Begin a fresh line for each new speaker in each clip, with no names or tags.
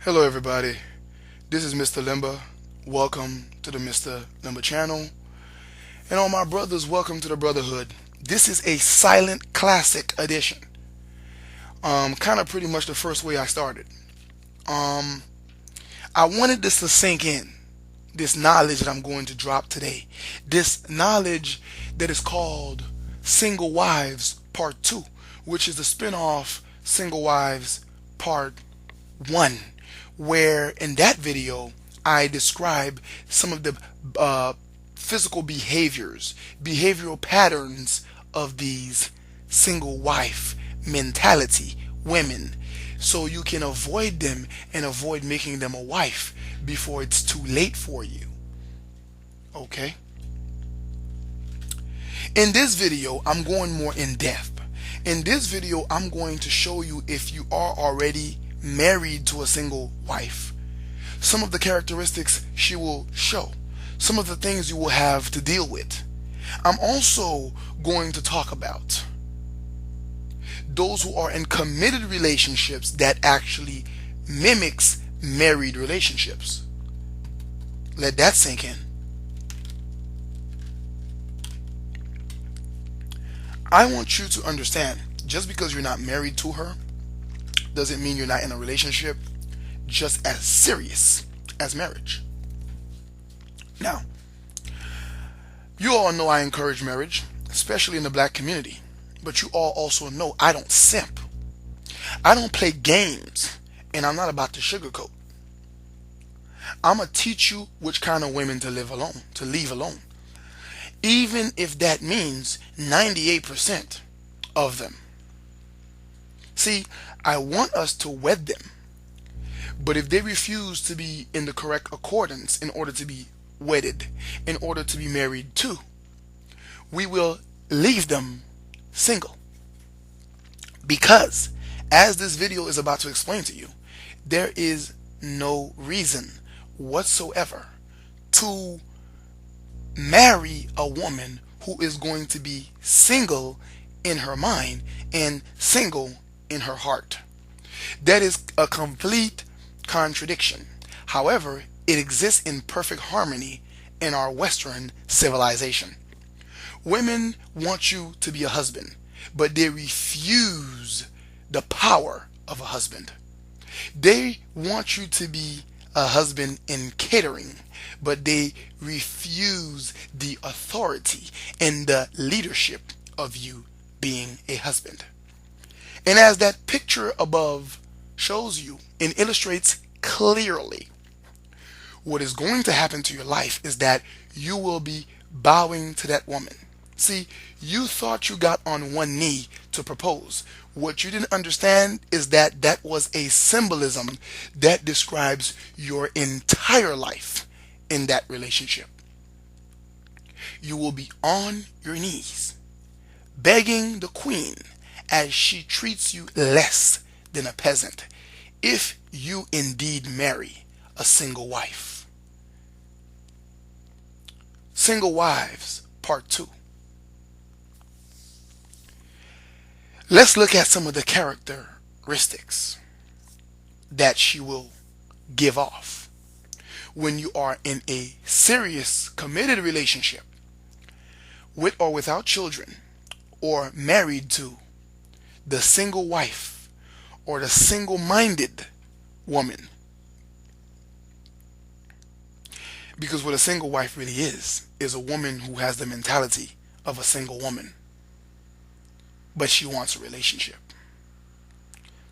Hello everybody, this is Mr. Lemba. Welcome to the Mr. Lemba channel. And all my brothers, welcome to the Brotherhood. This is a silent classic edition. Kind of pretty much the first way I started. Um, I wanted this to sink in. This knowledge that I'm going to drop today. This knowledge that is called Single Wives Part 2, which is the spin-off Single Wives Part 1, where in that video I describe some of the physical behavioral patterns of these single wife mentality women, so you can avoid them and avoid making them a wife before it's too late for you. Okay? In this video, I'm going more in depth. In this video, I'm going to show you, if you are already married to a single wife, some of the characteristics she will show, some of the things you will have to deal with. I'm also going to talk about those who are in committed relationships that actually mimics married relationships. Let that sink in. I want you to understand, just because you're not married to her doesn't mean you're not in a relationship just as serious as marriage. Now, you all know I encourage marriage, especially in the black community, but you all also know I don't simp. I don't play games, and I'm not about to sugarcoat. I'm going to teach you which kind of women to leave alone. Even if that means 98% of them. See, I want us to wed them. But if they refuse to be in the correct accordance in order to be wedded, in order to be married to, we will leave them single. Because, as this video is about to explain to you, there is no reason whatsoever to marry a woman who is going to be single in her mind and single in her heart. That is a complete contradiction. However, it exists in perfect harmony in our Western civilization. Women want you to be a husband, but they refuse the power of a husband. They want you to be a husband in catering, but they refuse the authority and the leadership of you being a husband. And as that picture above shows you and illustrates clearly, what is going to happen to your life is that you will be bowing to that woman. See, you thought you got on one knee to propose. What you didn't understand is that that was a symbolism that describes your entire life in that relationship. You will be on your knees, begging the queen as she treats you less than a peasant, if you indeed marry a single wife. Single Wives Part 2. Let's look at some of the characteristics that she will give off when you are in a serious, committed relationship with or without children, or married to the single wife or the single-minded woman. Because what a single wife really is a woman who has the mentality of a single woman, but she wants a relationship.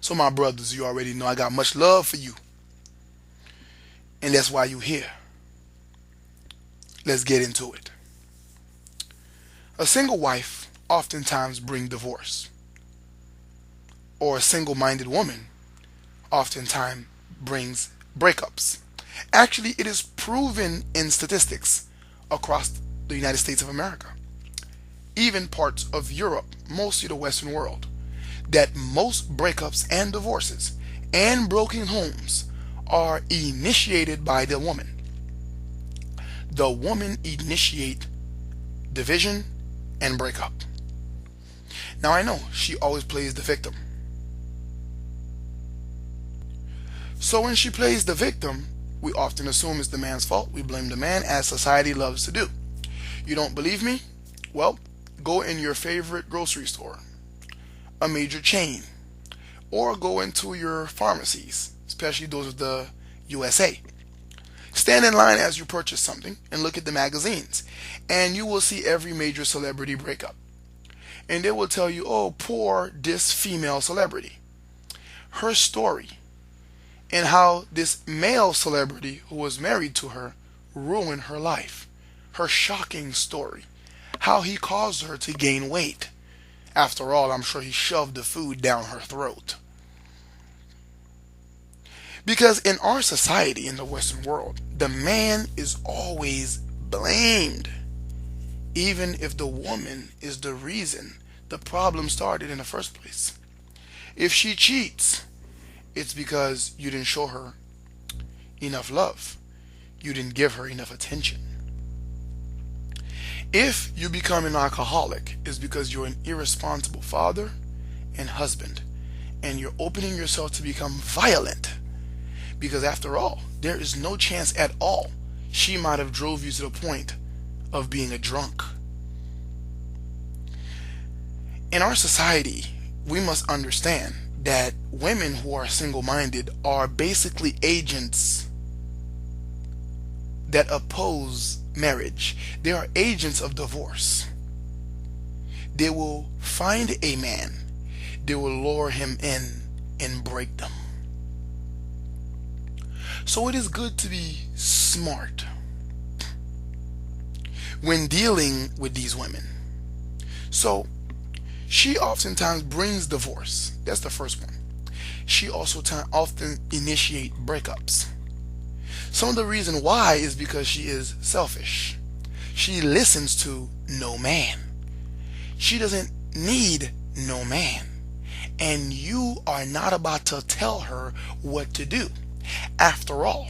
So my brothers, you already know I got much love for you, and that's why you're here. Let's get into it. A single wife oftentimes brings divorce, or a single-minded woman oftentimes brings breakups. Actually, it is proven in statistics across the United States of America, even parts of Europe, mostly the Western world, that most breakups and divorces and broken homes are initiated by the woman. The woman initiate division and breakup. Now I know she always plays the victim. So when she plays the victim, we often assume it's the man's fault. We blame the man, as society loves to do. You don't believe me? Well, go in your favorite grocery store, a major chain, or go into your pharmacies, especially those of the USA. Stand in line as you purchase something and look at the magazines, and you will see every major celebrity breakup. And they will tell you, oh, poor this female celebrity. Her story, and how this male celebrity who was married to her ruined her life. Her shocking story. How he caused her to gain weight. After all, I'm sure he shoved the food down her throat. Because in our society, in the Western world, the man is always blamed, even if the woman is the reason the problem started in the first place. If she cheats, it's because you didn't show her enough love. You didn't give her enough attention. If you become an alcoholic, it's because you're an irresponsible father and husband, and you're opening yourself to become violent. Because after all, there is no chance at all she might have drove you to the point of being a drunk. In our society, we must understand that women who are single-minded are basically agents that oppose marriage. They are agents of divorce. They will find a man, they will lure him in and break them. So it is good to be smart when dealing with these women. So she oftentimes brings divorce. That's the first one. She also often initiate breakups. Some of the reason why is because she is selfish. She listens to no man. She doesn't need no man. And you are not about to tell her what to do. After all,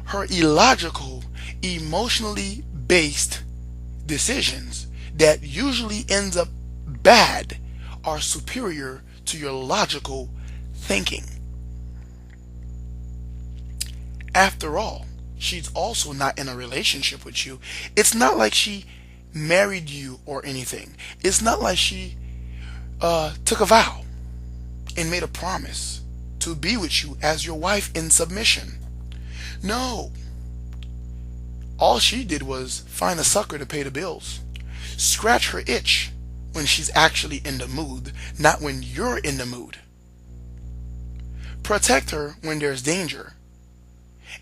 her illogical, emotionally based decisions that usually ends up bad are superior to your logical thinking. After all, she's also not in a relationship with you. It's not like she married you or anything. It's not like she took a vow and made a promise to be with you as your wife in submission. No. All she did was find a sucker to pay the bills. Scratch her itch when she's actually in the mood, not when you're in the mood. Protect her when there's danger.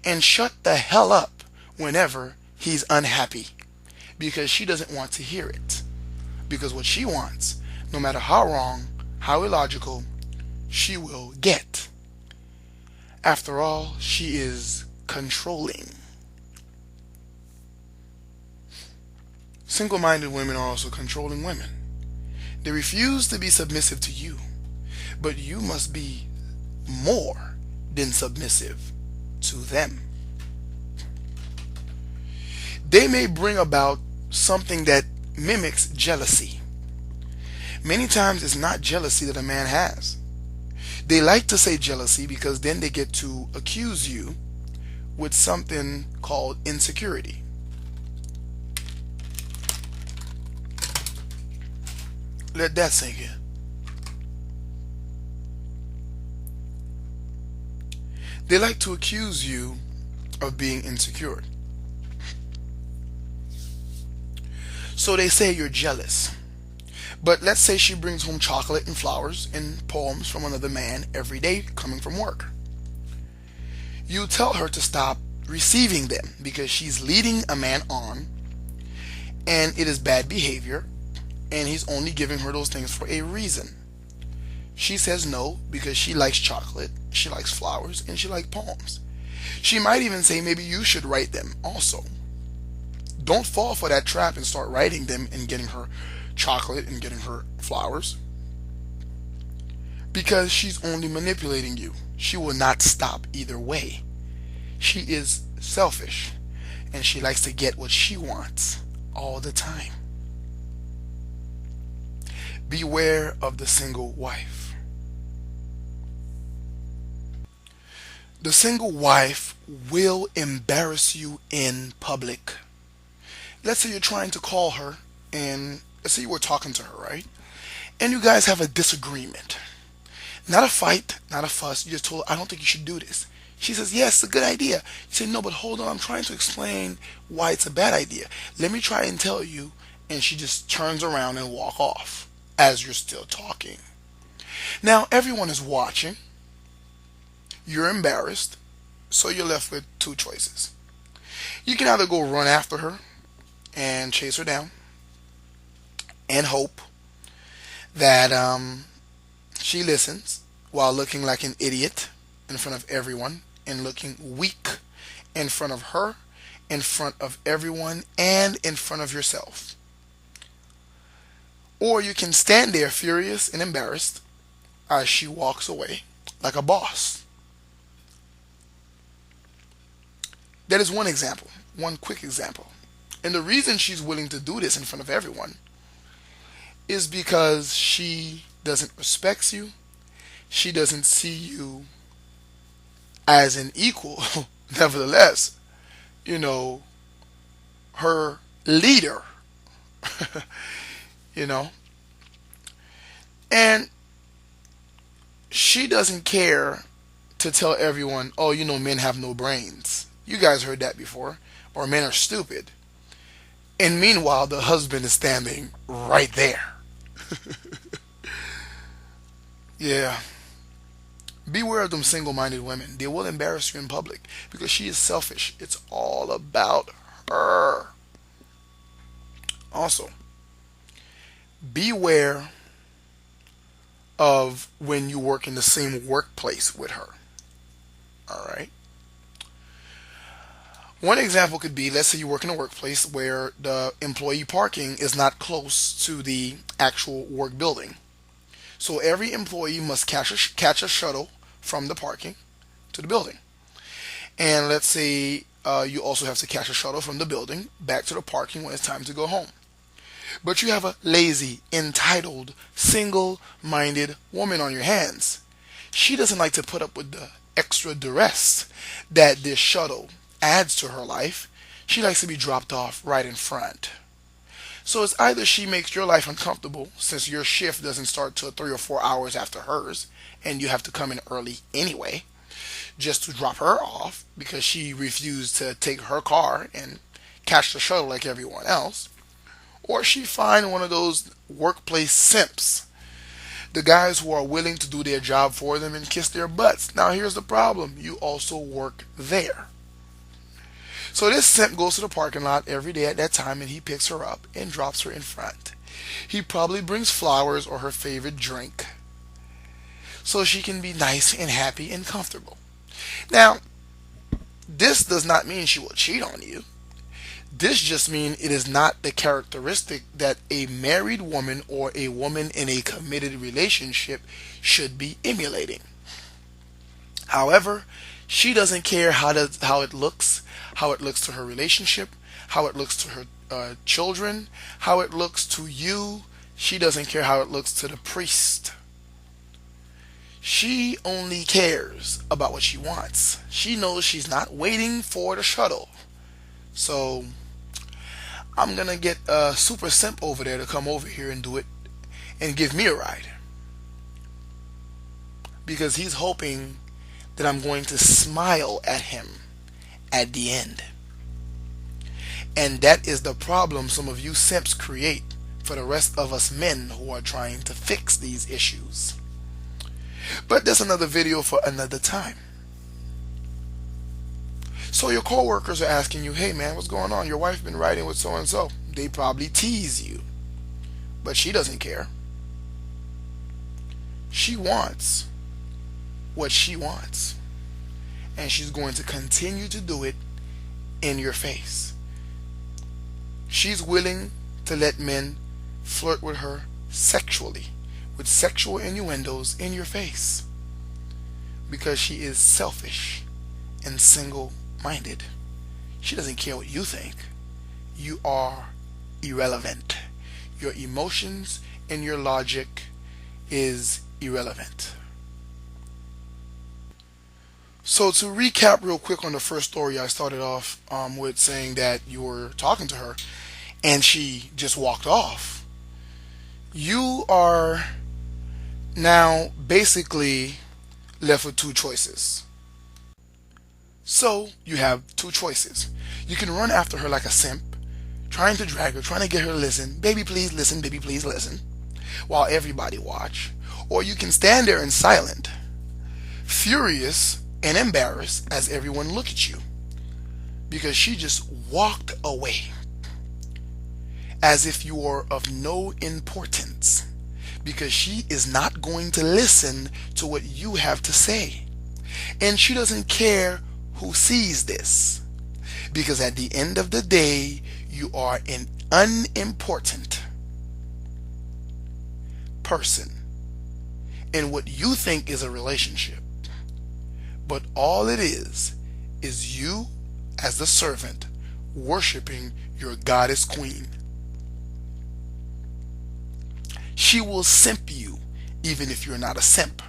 And shut the hell up whenever he's unhappy. Because she doesn't want to hear it. Because what she wants, no matter how wrong, how illogical, she will get. After all, she is controlling. Single-minded women are also controlling women. They refuse to be submissive to you, but you must be more than submissive to them. They may bring about something that mimics jealousy. Many times it's not jealousy that a man has. They like to say jealousy because then they get to accuse you with something called insecurity. Let that sink in. They like to accuse you of being insecure. So they say you're jealous. But let's say she brings home chocolate and flowers and poems from another man every day coming from work. You tell her to stop receiving them because she's leading a man on and it is bad behavior and he's only giving her those things for a reason. She says no because she likes chocolate, she likes flowers, and she likes poems. She might even say maybe you should write them also. Don't fall for that trap and start writing them and getting her chocolate and getting her flowers. Because she's only manipulating you. She will not stop either way. She is selfish and she likes to get what she wants all the time. Beware of the single wife. The single wife will embarrass you in public. Let's say you're trying to call her, and let's say you were talking to her, right? And you guys have a disagreement. Not a fight, not a fuss. You just told her, I don't think you should do this. She says, yes, it's a good idea. You say, no, but hold on, I'm trying to explain why it's a bad idea. Let me try and tell you. And she just turns around and walk off as you're still talking. Now, everyone is watching. You're embarrassed. So you're left with two choices. You can either go run after her and chase her down and hope that she listens while looking like an idiot in front of everyone and looking weak in front of her, in front of everyone, and in front of yourself. Or you can stand there furious and embarrassed as she walks away like a boss. That is one example, one quick example. And the reason she's willing to do this in front of everyone is because she doesn't respect you. She doesn't see you as an equal. Nevertheless, her leader, you know, and she doesn't care to tell everyone, oh, men have no brains. You guys heard that before. Or men are stupid. And meanwhile, the husband is standing right there. Yeah. Beware of them single-minded women. They will embarrass you in public because she is selfish. It's all about her. Also, beware of when you work in the same workplace with her. All right. One example could be, let's say you work in a workplace where the employee parking is not close to the actual work building. So every employee must catch a shuttle from the parking to the building. And let's say you also have to catch a shuttle from the building back to the parking when it's time to go home. But you have a lazy, entitled, single-minded woman on your hands. She doesn't like to put up with the extra duress that this shuttle adds to her life. She likes to be dropped off right in front. So it's either she makes your life uncomfortable since your shift doesn't start till 3 or 4 hours after hers and you have to come in early anyway just to drop her off because she refused to take her car and catch the shuttle like everyone else, or she find one of those workplace simps, the guys who are willing to do their job for them and kiss their butts. Now here's the problem. You also work there. So this simp goes to the parking lot every day at that time and he picks her up and drops her in front. He probably brings flowers or her favorite drink so she can be nice and happy and comfortable. Now, this does not mean she will cheat on you. This just means it is not the characteristic that a married woman or a woman in a committed relationship should be emulating. However, she doesn't care how it looks to her relationship, how it looks to her children, how it looks to you. She doesn't care how it looks to the priest. She only cares about what she wants. She knows she's not waiting for the shuttle. So I'm going to get a super simp over there to come over here and do it and give me a ride. Because he's hoping that I'm going to smile at him at the end. And that is the problem some of you simps create for the rest of us men who are trying to fix these issues. But that's another video for another time. So your coworkers are asking you, hey man, what's going on? Your wife been riding with so and so. They probably tease you, but she doesn't care. She wants what she wants, and she's going to continue to do it in your face. She's willing to let men flirt with her sexually, with sexual innuendos in your face, because she is selfish and single-minded. She doesn't care what you think. You are irrelevant. Your emotions and your logic is irrelevant. So to recap real quick on the first story, I started off with saying that you were talking to her and she just walked off. You are now basically left with two choices. So you have two choices. You can run after her like a simp, trying to drag her, trying to get her to listen. Baby, please listen. Baby, please listen. While everybody watch. Or you can stand there in silent, furious and embarrassed as everyone look at you because she just walked away as if you are of no importance because she is not going to listen to what you have to say. And she doesn't care who sees this because at the end of the day, you are an unimportant person in what you think is a relationship. But all it is you as the servant worshiping your goddess queen. She will simp you even if you're not a simp.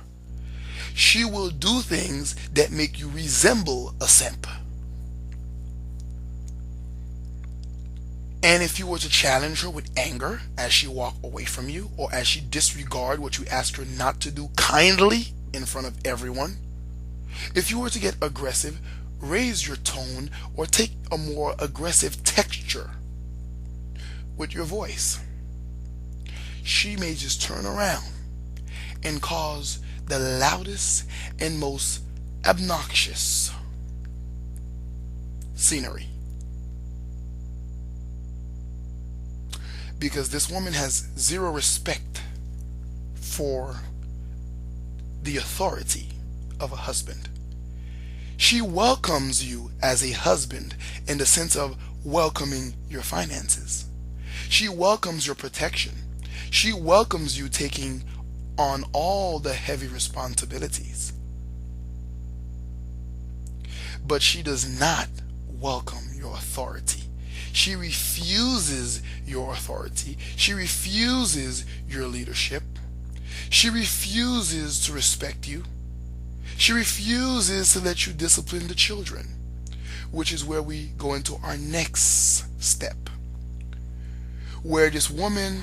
She will do things that make you resemble a simp. And if you were to challenge her with anger as she walk away from you or as she disregard what you ask her not to do kindly in front of everyone, if you were to get aggressive, raise your tone or take a more aggressive texture with your voice, she may just turn around and cause the loudest and most obnoxious scenery. Because this woman has zero respect for the authority of a husband. She welcomes you as a husband in the sense of welcoming your finances. She welcomes your protection. She welcomes you taking on all the heavy responsibilities. But she does not welcome your authority. She refuses your authority. She refuses your leadership. She refuses to respect you. She refuses to let you discipline the children, which is where we go into our next step, where this woman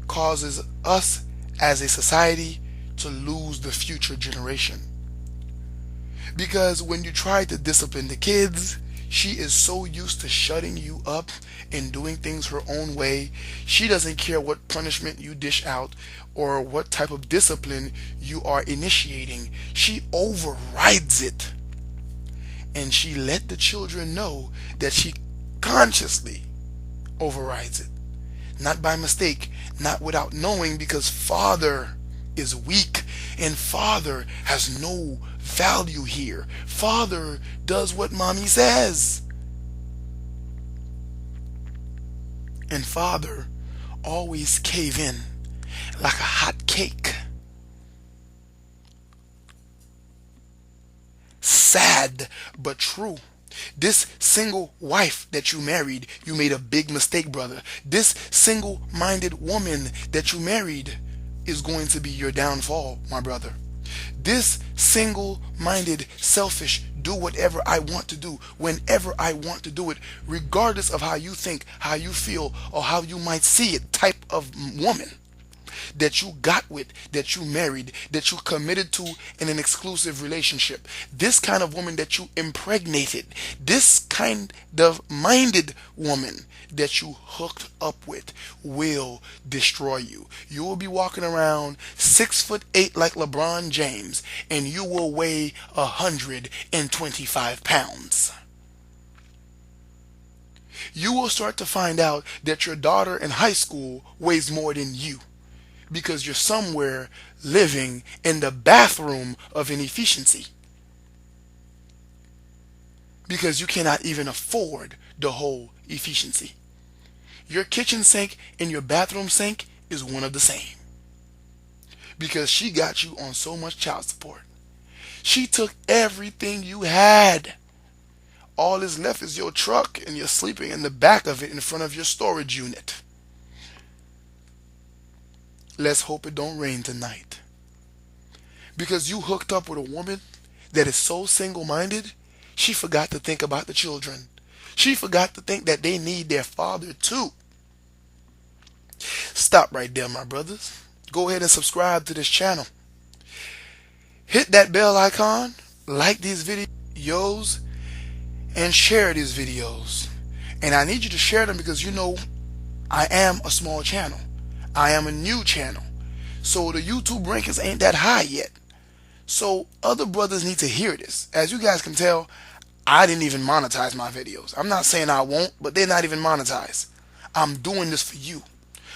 causes us as a society to lose the future generation. Because when you try to discipline the kids, she is so used to shutting you up and doing things her own way. She doesn't care what punishment you dish out or what type of discipline you are initiating. She overrides it. And she let the children know that she consciously overrides it. Not by mistake, not without knowing, because father is weak and father has no value here. Father does what mommy says. And father always cave in like a hot cake. Sad but true. This single wife that you married, you made a big mistake, brother. This single-minded woman that you married is going to be your downfall, my brother. This single-minded, selfish, do whatever I want to do, whenever I want to do it, regardless of how you think, how you feel, or how you might see it type of woman that you got with, that you married, that you committed to in an exclusive relationship. This kind of woman that you impregnated, this kind of minded woman that you hooked up with will destroy you. You will be walking around 6'8" like LeBron James, and you will weigh 125 pounds. You will start to find out that your daughter in high school weighs more than you, because you're somewhere living in the bathroom of inefficiency. Because you cannot even afford the whole efficiency. Your kitchen sink and your bathroom sink is one of the same. Because she got you on so much child support. She took everything you had. All is left is your truck, and you're sleeping in the back of it in front of your storage unit. Let's hope it don't rain tonight. Because you hooked up with a woman that is so single-minded, she forgot to think about the children. She forgot to think that they need their father too. Stop right there, my brothers. Go ahead and subscribe to this channel. Hit that bell icon, like these videos, and share these videos. And I need you to share them because you know I am a small channel. I am a new channel. So the YouTube rankings ain't that high yet. So other brothers need to hear this. As you guys can tell, I didn't even monetize my videos. I'm not saying I won't, but they're not even monetized. I'm doing this for you.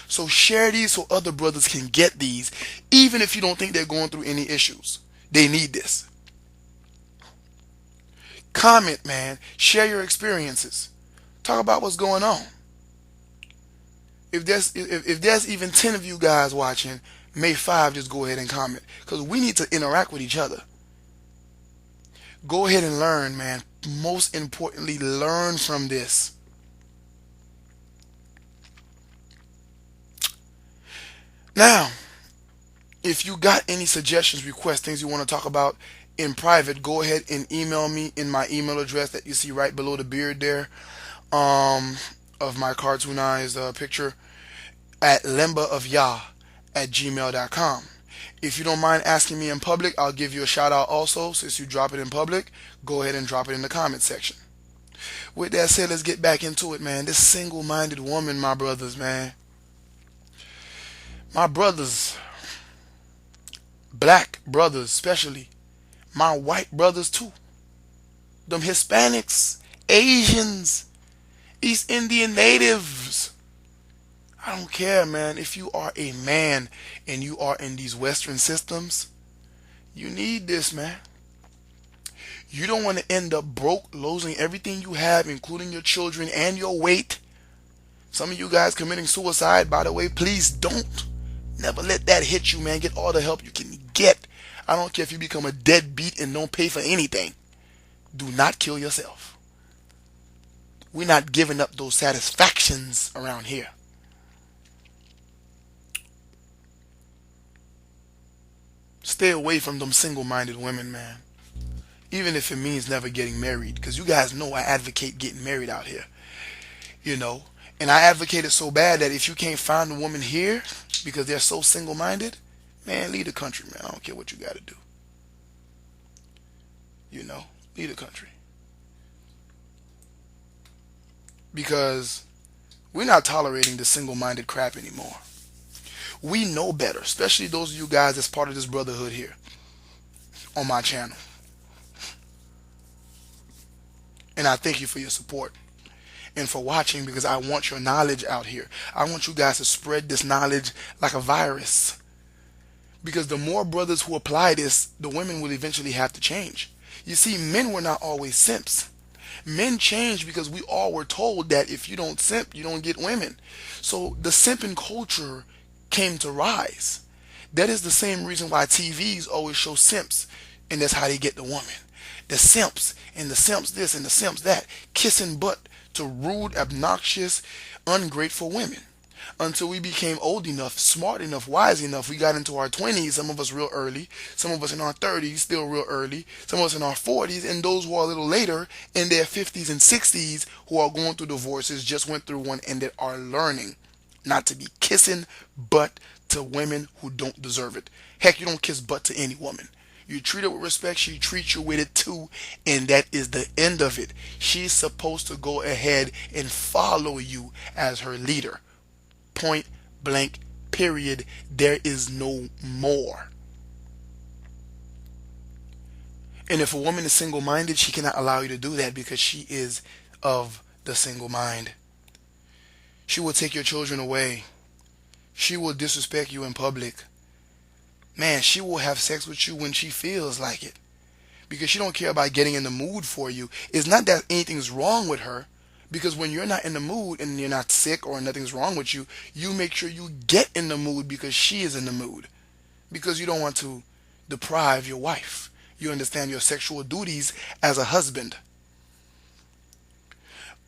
So share these so other brothers can get these, even if you don't think they're going through any issues. They need this. Comment, man. Share your experiences. Talk about what's going on. If there's even 10 of you guys watching, May 5, just go ahead and comment. Because we need to interact with each other. Go ahead and learn, man. Most importantly, learn from this. Now, if you got any suggestions, requests, things you want to talk about in private, go ahead and email me in my email address that you see right below the beard there, of my cartoonized picture, at lembaofyah@gmail.com. If you don't mind asking me in public, I'll give you a shout out also. Since you drop it in public, go ahead and drop it in the comment section. With that said, let's get back into it, man. This single-minded woman, my brothers, man. My brothers, black brothers especially, my white brothers too, them Hispanics, Asians, East Indian natives. I don't care, man. If you are a man and you are in these Western systems, you need this, man. You don't want to end up broke, losing everything you have, including your children and your weight. Some of you guys committing suicide, by the way, please don't. Never let that hit you, man. Get all the help you can get. I don't care if you become a deadbeat and don't pay for anything. Do not kill yourself. We're not giving up those satisfactions around here. Stay away from them single-minded women, man. Even if it means never getting married. Because you guys know I advocate getting married out here. You know. And I advocate it so bad that if you can't find a woman here because they're so single-minded, man, leave the country, man. I don't care what you got to do. You know, leave the country. Because we're not tolerating the single-minded crap anymore. We know better, especially those of you guys that's part of this brotherhood here on my channel. And I thank you for your support and for watching, because I want your knowledge out here. I want you guys to spread this knowledge like a virus. Because the more brothers who apply this, the women will eventually have to change. You see, men were not always simps. Men changed because we all were told that if you don't simp, you don't get women. So the simping culture came to rise. That is the same reason why TVs always show simps, and that's how they get the woman. The simps, and the simps this and the simps that, kissing butt to rude, obnoxious, ungrateful women. Until we became old enough, smart enough, wise enough, we got into our 20s, some of us real early, some of us in our 30s, still real early, some of us in our 40s, and those who are a little later, in their 50s and 60s, who are going through divorces, just went through one, and that are learning not to be kissing butt to women who don't deserve it. Heck, you don't kiss butt to any woman. You treat her with respect, she treats you with it too, and that is the end of it. She's supposed to go ahead and follow you as her leader. Point blank, period. There is no more. And if a woman is single-minded, she cannot allow you to do that because she is of the single mind. She will take your children away. She will disrespect you in public. Man, she will have sex with you when she feels like it. Because she don't care about getting in the mood for you. It's not that anything's wrong with her. Because when you're not in the mood and you're not sick or nothing's wrong with you, you make sure you get in the mood because she is in the mood. Because you don't want to deprive your wife. You understand your sexual duties as a husband.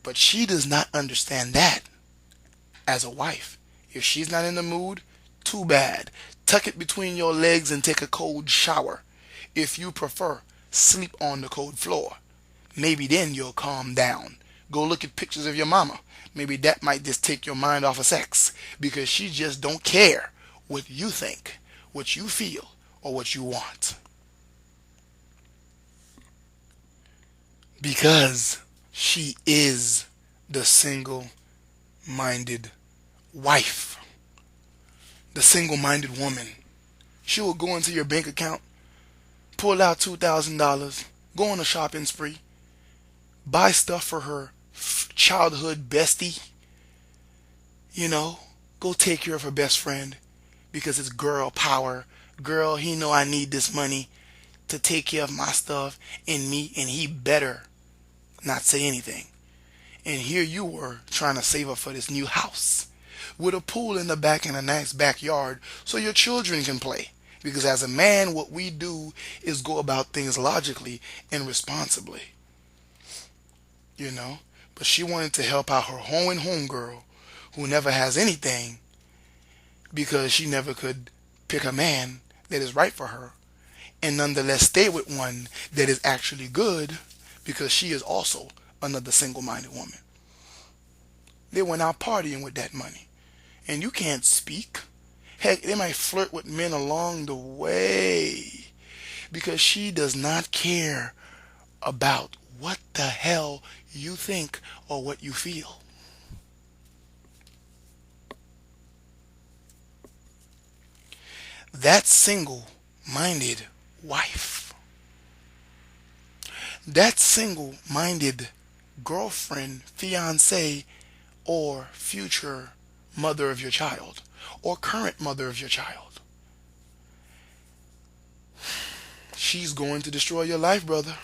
But she does not understand that as a wife. If she's not in the mood, too bad. Tuck it between your legs and take a cold shower. If you prefer, sleep on the cold floor. Maybe then you'll calm down. Go look at pictures of your mama. Maybe that might just take your mind off of sex because she just don't care what you think, what you feel, or what you want. Because she is the single-minded wife, the single-minded woman. She will go into your bank account, pull out $2,000, go on a shopping spree, buy stuff for her childhood bestie, you know, go take care of her best friend because it's girl power. Girl, he know I need this money to take care of my stuff and me, and he better not say anything. And here you were trying to save up for this new house with a pool in the back and a nice backyard so your children can play. Because as a man, what we do is go about things logically and responsibly. You know? But she wanted to help out her home girl who never has anything because she never could pick a man that is right for her and nonetheless stay with one that is actually good because she is also another single-minded woman. They went out partying with that money. And you can't speak. Heck, they might flirt with men along the way because she does not care about what the hell you think or what you feel. That single-minded wife, that single-minded girlfriend, fiance, or future mother of your child, or current mother of your child, she's going to destroy your life, brother.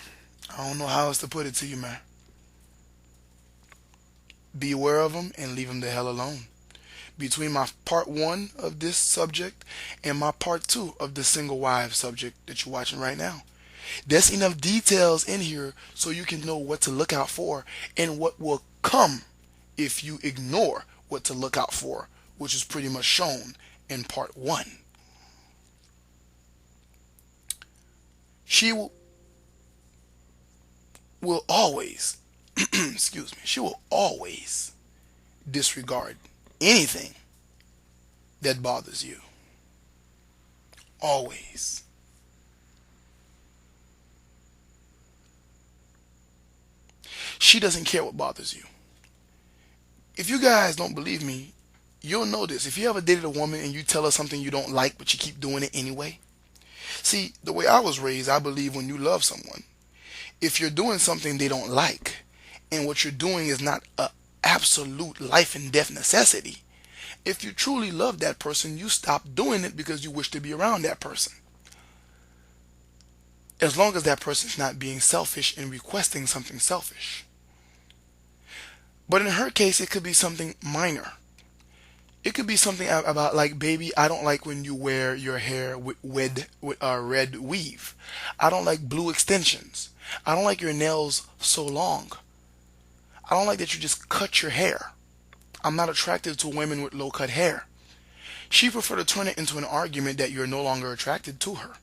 I don't know how else to put it to you, man. Beware of them and leave them the hell alone. Between my part 1 of this subject and my part 2 of the single wife subject that you're watching right now, there's enough details in here so you can know what to look out for and what will come if you ignore what to look out for, which is pretty much shown in part 1. She will always, excuse me, she will always disregard anything that bothers you. Always. She doesn't care what bothers you. If you guys don't believe me, you'll know this. If you ever dated a woman and you tell her something you don't like, but you keep doing it anyway. See, the way I was raised, I believe when you love someone, if you're doing something they don't like, and what you're doing is not a absolute life and death necessity, if you truly love that person, you stop doing it because you wish to be around that person. As long as that person's not being selfish and requesting something selfish. But in her case, it could be something minor. It could be something about like, baby, I don't like when you wear your hair with a red weave. I don't like blue extensions. I don't like your nails so long. I don't like that you just cut your hair. I'm not attracted to women with low cut hair. She prefer to turn it into an argument that you're no longer attracted to her.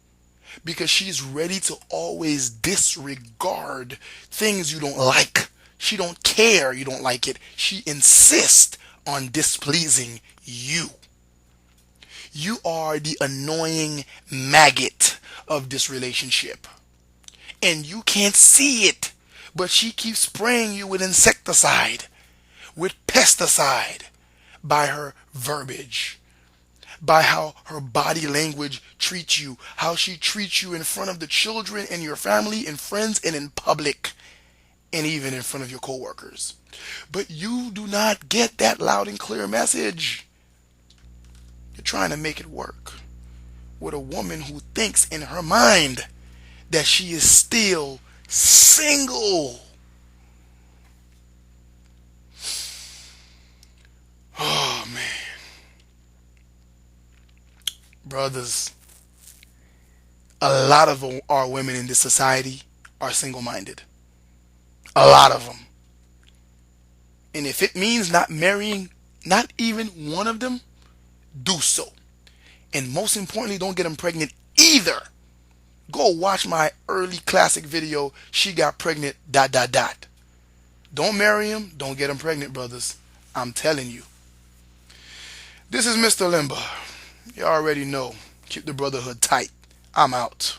Because she's ready to always disregard things you don't like. She don't care you don't like it. She insists on displeasing you. You are the annoying maggot of this relationship. And you can't see it. But she keeps spraying you with insecticide, with pesticide, by her verbiage, by how her body language treats you, how she treats you in front of the children and your family and friends and in public, and even in front of your coworkers. But you do not get that loud and clear message. You're trying to make it work with a woman who thinks in her mind that she is still single. Oh, man. Brothers, a lot of our women in this society are single-minded. A lot of them. And if it means not marrying not even one of them, do so. And most importantly, don't get them pregnant either. Go watch my early classic video, She Got Pregnant, dot, dot, dot. Don't marry him. Don't get him pregnant, brothers. I'm telling you. This is Mr. Lemba. You already know. Keep the brotherhood tight. I'm out.